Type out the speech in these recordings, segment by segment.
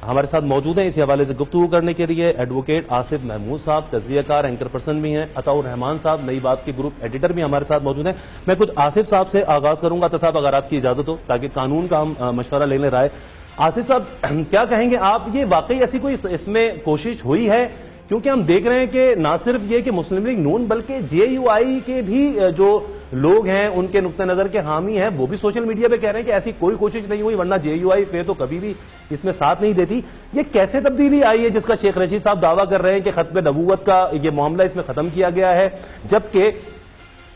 ہمارے ساتھ موجود ہیں اس حوالے سے گفتگو کرنے کے لیے ایڈوکیٹ آصف محمود صاحب، تجزیہ کار، اینکر پرسن بھی ہیں، عطاء الرحمان صاحب نئی بات کے گروپ ایڈیٹر بھی ہمارے ساتھ موجود ہیں۔ میں کچھ آصف صاحب سے آغاز کروں گا عطاء صاحب اگر آپ کی اجازت ہو، تاکہ قانون کا ہم مشورہ لے لیں رائے۔ آصف صاحب کیا کہیں گے آپ، یہ واقعی ایسی کوئی اس میں کوشش ہوئی ہے؟ کیونکہ ہم دیکھ رہے ہیں کہ نہ صرف یہ کہ مسلم لیگ نون بلکہ جے یو آئی کے بھی جو لوگ ہیں ان کے نقطہ نظر کے حامی ہیں وہ بھی سوشل میڈیا پہ کہہ رہے ہیں کہ ایسی کوئی کوشش نہیں ہوئی، ورنہ جے یو آئی تو کبھی بھی اس میں ساتھ نہیں دیتی۔ یہ کیسے تبدیلی آئی ہے جس کا شیخ رشید صاحب دعویٰ کر رہے ہیں کہ ختم نبوت کا یہ معاملہ اس میں ختم کیا گیا ہے، جبکہ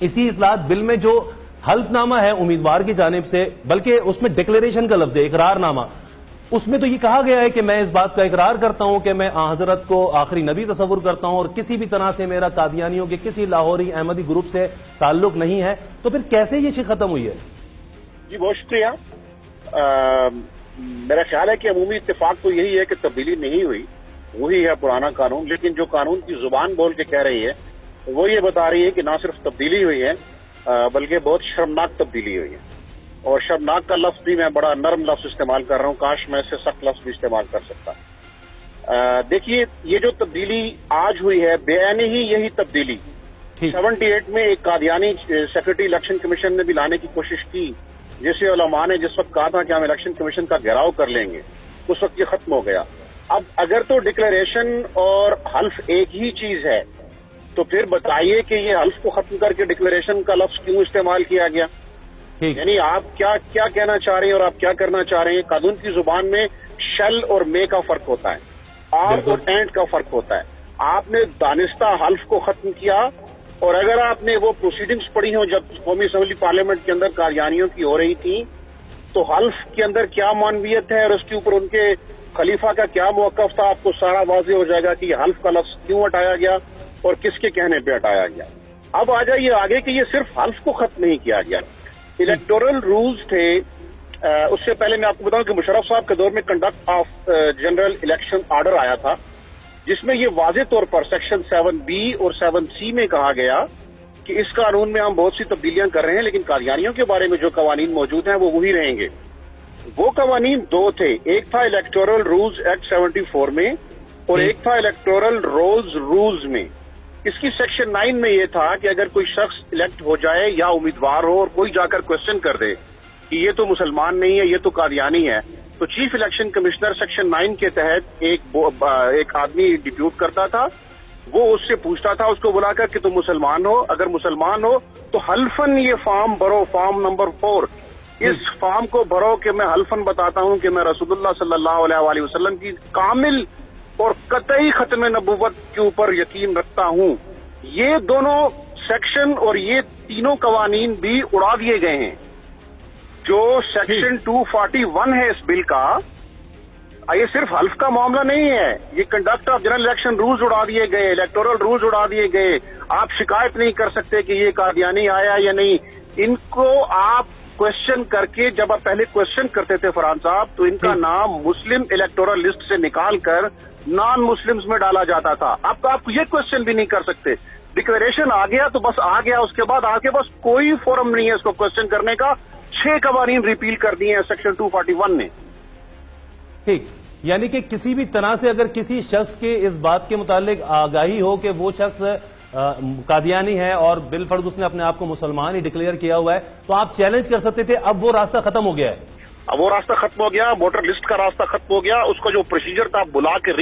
اسی اصلاحات بل میں جو حلف نامہ ہے امیدوار کی جانب سے، بلکہ اس میں ڈکلیریشن کا لفظ ہے، اقرار نامہ، اس میں تو یہ کہا گیا ہے کہ میں اس بات کا اقرار کرتا ہوں کہ میں حضرت کو آخری نبی تصور کرتا ہوں اور کسی بھی طرح سے میرا قادیانیوں کے کسی لاہوری احمدی گروپ سے تعلق نہیں ہے، تو پھر کیسے یہ چیز ختم ہوئی ہے؟ جی بہت شکریہ۔ میرا خیال ہے کہ عمومی اتفاق تو یہی ہے کہ تبدیلی نہیں ہوئی، وہی ہے پرانا قانون، لیکن جو قانون کی زبان بول کے کہہ رہی ہے وہ یہ بتا رہی ہے کہ نہ صرف تبدیلی ہوئی ہے بلکہ بہت شرمناک تبدیلی ہوئی ہے، اور شرمناک کا لفظ بھی میں بڑا نرم لفظ استعمال کر رہا ہوں، کاش میں اس سے سخت لفظ بھی استعمال کر سکتا۔ دیکھیے یہ جو تبدیلی آج ہوئی ہے بے عینی ہی یہی تبدیلی 78 میں ایک قادیانی سیکرٹری الیکشن کمیشن نے بھی لانے کی کوشش کی، جسے علماء نے جس وقت کہا تھا کہ ہم الیکشن کمیشن کا گھیراؤ کر لیں گے، اس وقت یہ ختم ہو گیا۔ اب اگر تو ڈکلیریشن اور حلف ایک ہی چیز ہے تو پھر بتائیے کہ یہ حلف کو ختم کر کے ڈکلیریشن کا لفظ کیوں استعمال کیا گیا؟ یعنی آپ کیا کہنا چاہ رہے ہیں اور آپ کیا کرنا چاہ رہے ہیں؟ قانون کی زبان میں شل اور مے کا فرق ہوتا ہے، آر اور اینڈ کا فرق ہوتا ہے۔ آپ نے دانستہ حلف کو ختم کیا، اور اگر آپ نے وہ پروسیڈنگز پڑھی ہوں جب قومی اسمبلی پارلیمنٹ کے اندر قادیانیوں کی ہو رہی تھی، تو حلف کے اندر کیا معنویت ہے اور اس کے اوپر ان کے خلیفہ کا کیا موقف تھا، آپ کو سارا واضح ہو جائے گا کہ یہ حلف کا لفظ کیوں ہٹایا گیا اور کس کے کہنے پہ ہٹایا گیا۔ اب آ جائیے آگے کہ یہ صرف حلف کو ختم نہیں کیا گیا، الیکٹورل رولز تھے۔ اس سے پہلے میں آپ کو بتاؤں کہ مشرف صاحب کے دور میں conduct of general election order آیا تھا، جس میں یہ واضح طور پر سیکشن 7B اور 7C میں کہا گیا کہ اس قانون میں ہم بہت سی تبدیلیاں کر رہے ہیں، لیکن قادیانیوں کے بارے میں جو قوانین موجود ہیں وہ وہی رہیں گے۔ وہ قوانین دو تھے، ایک تھا الیکٹورل رولز ایکٹ 74 میں اور ایک تھا الیکٹورل رولز میں۔ اس کی سیکشن 9 میں یہ تھا کہ اگر کوئی شخص الیکٹ ہو جائے یا امیدوار ہو اور کوئی جا کر کوشچن کر دے کہ یہ تو مسلمان نہیں ہے، یہ تو قادیانی ہے، تو چیف الیکشن کمشنر سیکشن 9 کے تحت ایک آدمی ڈیپیوٹ کرتا تھا، وہ اس سے پوچھتا تھا اس کو بلا کر کہ تم مسلمان ہو، اگر مسلمان ہو تو حلفن یہ فارم بھرو، فارم نمبر 4، اس فارم کو بھرو کہ میں حلفن بتاتا ہوں کہ میں رسول اللہ صلی اللہ علیہ وآلہ وسلم کی کامل اور قطعی ختم نبوت کے اوپر یقین رکھتا ہوں۔ یہ دونوں سیکشن اور یہ تینوں قوانین بھی اڑا دیے گئے ہیں۔ جو سیکشن 241 ہے اس بل کا، یہ صرف حلف کا معاملہ نہیں ہے، یہ conduct of general election rules اڑا دیے گئے، الیکٹورل رولز اڑا دیے گئے۔ آپ شکایت نہیں کر سکتے کہ یہ قادیانی آیا یا نہیں، ان کو آپ کوشچن کر کے، جب آپ پہلے کوشچن کرتے تھے فرحان صاحب تو ان کا نام مسلم الیکٹورل لسٹ سے نکال کر نان مسلمز میں ڈالا جاتا تھا۔ اب آپ یہ کوشچن بھی نہیں کر سکتے، ڈکلیریشن آ گیا تو بس آ گیا، اس کے بعد آگے بس کوئی فورم نہیں ہے اس کو کوشچن کرنے کا۔ 6 قوانین ریپیل کر دیے ہیں سیکشن 241 نے۔ ٹھیک، یعنی کہ کسی بھی طرح سے اگر کسی شخص کے اس بات کے متعلق آگاہی ہو کہ وہ شخص قادیانی ہے اور بالفرض اس نے اپنے آپ کو مسلمان ہی ڈکلیئر کیا ہوا ہے، تو آپ چیلنج کر سکتے تھے، اب وہ راستہ ختم ہو گیا ہے۔ اب وہ راستہ ختم ہو گیا، ووٹر لسٹ کا راستہ ختم ہو گیا، اس کا جو پروسیجر تھا بلا کے